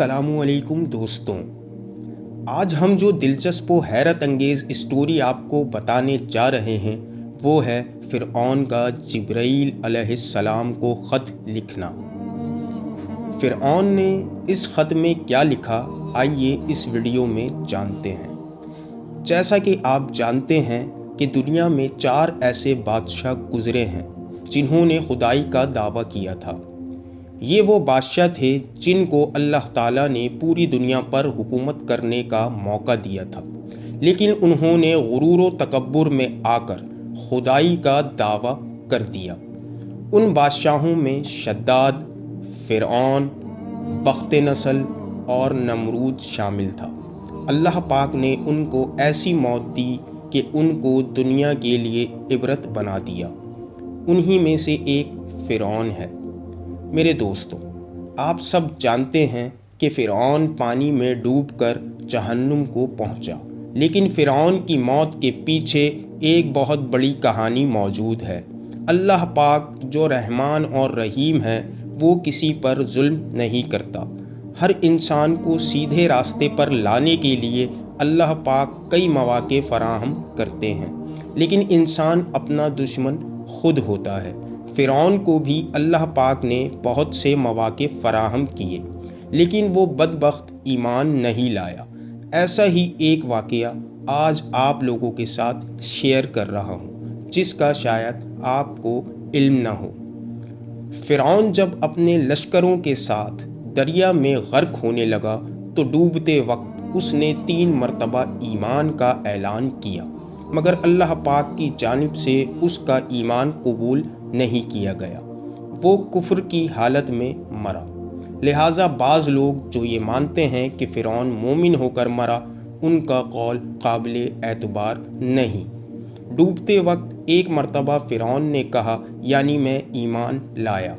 السلام علیکم دوستوں، آج ہم جو دلچسپ و حیرت انگیز اسٹوری آپ کو بتانے جا رہے ہیں وہ ہے فرعون کا جبرائیل علیہ السلام کو خط لکھنا۔ فرعون نے اس خط میں کیا لکھا، آئیے اس ویڈیو میں جانتے ہیں۔ جیسا کہ آپ جانتے ہیں کہ دنیا میں 4 ایسے بادشاہ گزرے ہیں جنہوں نے خدائی کا دعویٰ کیا تھا۔ یہ وہ بادشاہ تھے جن کو اللہ تعالیٰ نے پوری دنیا پر حکومت کرنے کا موقع دیا تھا، لیکن انہوں نے غرور و تکبر میں آ کر خدائی کا دعویٰ کر دیا۔ ان بادشاہوں میں شداد، فرعون، بخت نسل اور نمرود شامل تھا۔ اللہ پاک نے ان کو ایسی موت دی کہ ان کو دنیا کے لیے عبرت بنا دیا۔ انہی میں سے ایک فرعون ہے۔ میرے دوستوں، آپ سب جانتے ہیں کہ فرعون پانی میں ڈوب کر جہنم کو پہنچا، لیکن فرعون کی موت کے پیچھے ایک بہت بڑی کہانی موجود ہے۔ اللہ پاک جو رحمان اور رحیم ہے، وہ کسی پر ظلم نہیں کرتا۔ ہر انسان کو سیدھے راستے پر لانے کے لیے اللہ پاک کئی مواقع فراہم کرتے ہیں، لیکن انسان اپنا دشمن خود ہوتا ہے۔ فرعون کو بھی اللہ پاک نے بہت سے مواقع فراہم کیے، لیکن وہ بدبخت ایمان نہیں لایا۔ ایسا ہی ایک واقعہ آج آپ لوگوں کے ساتھ شیئر کر رہا ہوں، جس کا شاید آپ کو علم نہ ہو۔ فرعون جب اپنے لشکروں کے ساتھ دریا میں غرق ہونے لگا تو ڈوبتے وقت اس نے 3 مرتبہ ایمان کا اعلان کیا، مگر اللہ پاک کی جانب سے اس کا ایمان قبول نہیں کیا گیا۔ وہ کفر کی حالت میں مرا۔ لہٰذا بعض لوگ جو یہ مانتے ہیں کہ فرعون مومن ہو کر مرا، ان کا قول قابل اعتبار نہیں۔ ڈوبتے وقت ایک مرتبہ فرعون نے کہا، یعنی میں ایمان لایا۔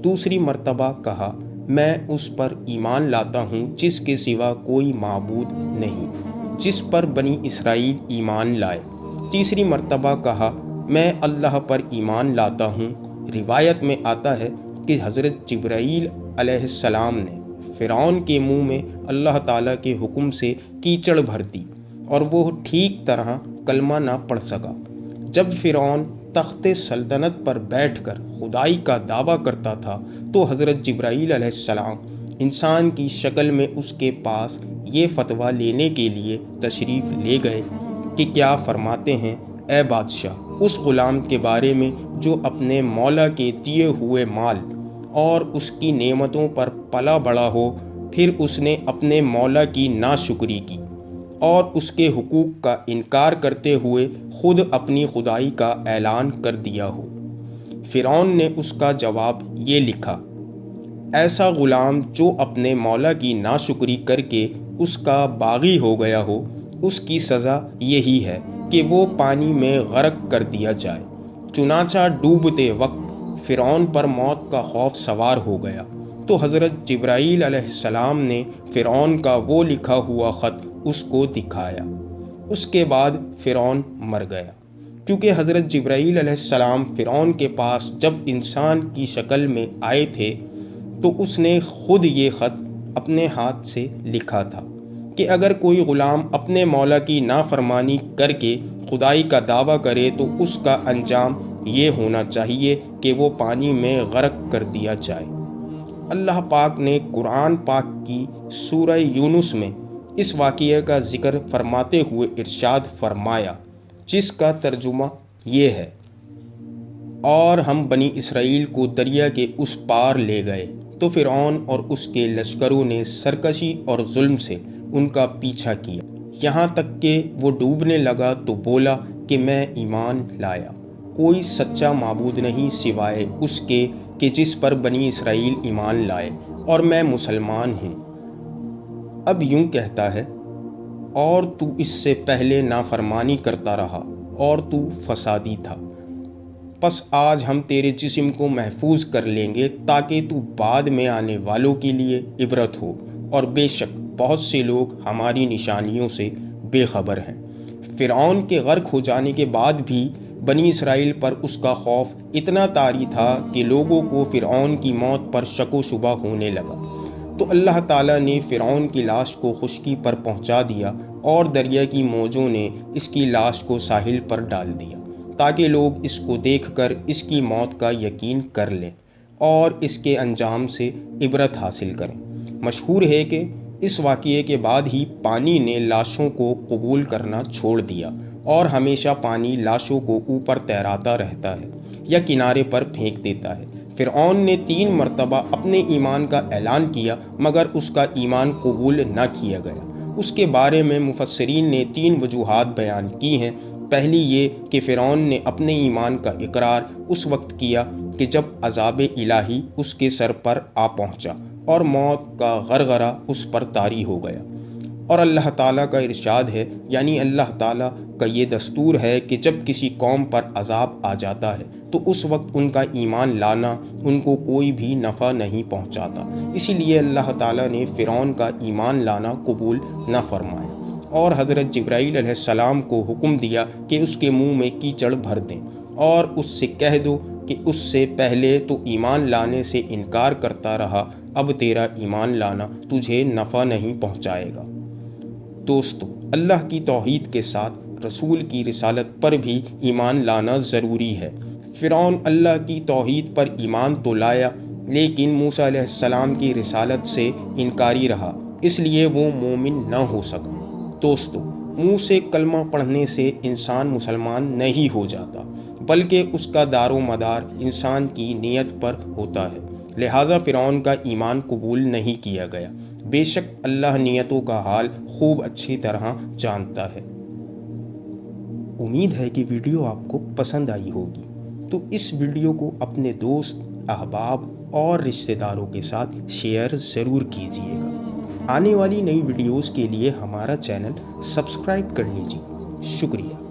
دوسری مرتبہ کہا، میں اس پر ایمان لاتا ہوں جس کے سوا کوئی معبود نہیں، جس پر بنی اسرائیل ایمان لائے۔ تیسری مرتبہ کہا، میں اللہ پر ایمان لاتا ہوں۔ روایت میں آتا ہے کہ حضرت جبرائیل علیہ السلام نے فرعون کے منہ میں اللہ تعالیٰ کے حکم سے کیچڑ بھر دی اور وہ ٹھیک طرح کلمہ نہ پڑھ سکا۔ جب فرعون تخت سلطنت پر بیٹھ کر خدائی کا دعویٰ کرتا تھا تو حضرت جبرائیل علیہ السلام انسان کی شکل میں اس کے پاس یہ فتویٰ لینے کے لیے تشریف لے گئے کہ کیا فرماتے ہیں، اے بادشاہ، اس غلام کے بارے میں جو اپنے مولا کے دیے ہوئے مال اور اس کی نعمتوں پر پلا بڑا ہو، پھر اس نے اپنے مولا کی ناشکری کی اور اس کے حقوق کا انکار کرتے ہوئے خود اپنی خدائی کا اعلان کر دیا ہو۔ فرعون نے اس کا جواب یہ لکھا، ایسا غلام جو اپنے مولا کی ناشکری کر کے اس کا باغی ہو گیا ہو، اس کی سزا یہی ہے کہ وہ پانی میں غرق کر دیا جائے۔ چنانچہ ڈوبتے وقت فرعون پر موت کا خوف سوار ہو گیا، تو حضرت جبرائیل علیہ السلام نے فرعون کا وہ لکھا ہوا خط اس کو دکھایا۔ اس کے بعد فرعون مر گیا، کیونکہ حضرت جبرائیل علیہ السلام فرعون کے پاس جب انسان کی شکل میں آئے تھے تو اس نے خود یہ خط اپنے ہاتھ سے لکھا تھا کہ اگر کوئی غلام اپنے مولا کی نافرمانی کر کے خدائی کا دعویٰ کرے تو اس کا انجام یہ ہونا چاہیے کہ وہ پانی میں غرق کر دیا جائے۔ اللہ پاک نے قرآن پاک کی سورہ یونس میں اس واقعے کا ذکر فرماتے ہوئے ارشاد فرمایا، جس کا ترجمہ یہ ہے، اور ہم بنی اسرائیل کو دریا کے اس پار لے گئے تو فرعون اور اس کے لشکروں نے سرکشی اور ظلم سے ان کا پیچھا کیا، یہاں تک کہ وہ ڈوبنے لگا تو بولا کہ میں ایمان لایا۔ کوئی سچا معبود نہیں سوائے اس کے کہ جس پر بنی اسرائیل ایمان لائے، اور میں مسلمان ہوں۔ اب یوں کہتا ہے، اور تو اس سے پہلے نافرمانی کرتا رہا اور تو فسادی تھا، پس آج ہم تیرے جسم کو محفوظ کر لیں گے تاکہ تو بعد میں آنے والوں کے لیے عبرت ہو، اور بے شک بہت سے لوگ ہماری نشانیوں سے بے خبر ہیں۔ فرعون کے غرق ہو جانے کے بعد بھی بنی اسرائیل پر اس کا خوف اتنا طاری تھا کہ لوگوں کو فرعون کی موت پر شک و شبہ ہونے لگا۔ تو اللہ تعالیٰ نے فرعون کی لاش کو خشکی پر پہنچا دیا اور دریا کی موجوں نے اس کی لاش کو ساحل پر ڈال دیا تاکہ لوگ اس کو دیکھ کر اس کی موت کا یقین کر لیں اور اس کے انجام سے عبرت حاصل کریں۔ مشہور ہے کہ اس واقعے کے بعد ہی پانی نے لاشوں کو قبول کرنا چھوڑ دیا اور ہمیشہ پانی لاشوں کو اوپر تیراتا رہتا ہے یا کنارے پر پھینک دیتا ہے۔ فرعون نے 3 مرتبہ اپنے ایمان کا اعلان کیا مگر اس کا ایمان قبول نہ کیا گیا۔ اس کے بارے میں مفسرین نے 3 وجوہات بیان کی ہیں۔ پہلی یہ کہ فرعون نے اپنے ایمان کا اقرار اس وقت کیا کہ جب عذاب الہی اس کے سر پر آ پہنچا اور موت کا غرغرہ اس پر طاری ہو گیا۔ اور اللہ تعالیٰ کا ارشاد ہے، یعنی اللہ تعالیٰ کا یہ دستور ہے کہ جب کسی قوم پر عذاب آ جاتا ہے تو اس وقت ان کا ایمان لانا ان کو کوئی بھی نفع نہیں پہنچاتا۔ اسی لیے اللہ تعالیٰ نے فرعون کا ایمان لانا قبول نہ فرمایا اور حضرت جبرائیل علیہ السلام کو حکم دیا کہ اس کے منہ میں کیچڑ بھر دیں اور اس سے کہہ دو کہ اس سے پہلے تو ایمان لانے سے انکار کرتا رہا، اب تیرا ایمان لانا تجھے نفع نہیں پہنچائے گا۔ دوستو، اللہ کی توحید کے ساتھ رسول کی رسالت پر بھی ایمان لانا ضروری ہے۔ فرعون اللہ کی توحید پر ایمان تو لایا لیکن موسیٰ علیہ السلام کی رسالت سے انکاری رہا، اس لیے وہ مومن نہ ہو سکا۔ دوستو، منہ سے کلمہ پڑھنے سے انسان مسلمان نہیں ہو جاتا، بلکہ اس کا دار و مدار انسان کی نیت پر ہوتا ہے۔ لہٰذا فرعون کا ایمان قبول نہیں کیا گیا۔ بے شک اللہ نیتوں کا حال خوب اچھی طرح جانتا ہے۔ امید ہے کہ ویڈیو آپ کو پسند آئی ہوگی، تو اس ویڈیو کو اپنے دوست، احباب اور رشتہ داروں کے ساتھ شیئر ضرور کیجیے گا۔ آنے والی نئی ویڈیوز کے لیے ہمارا چینل سبسکرائب کر لیجیے۔ شکریہ۔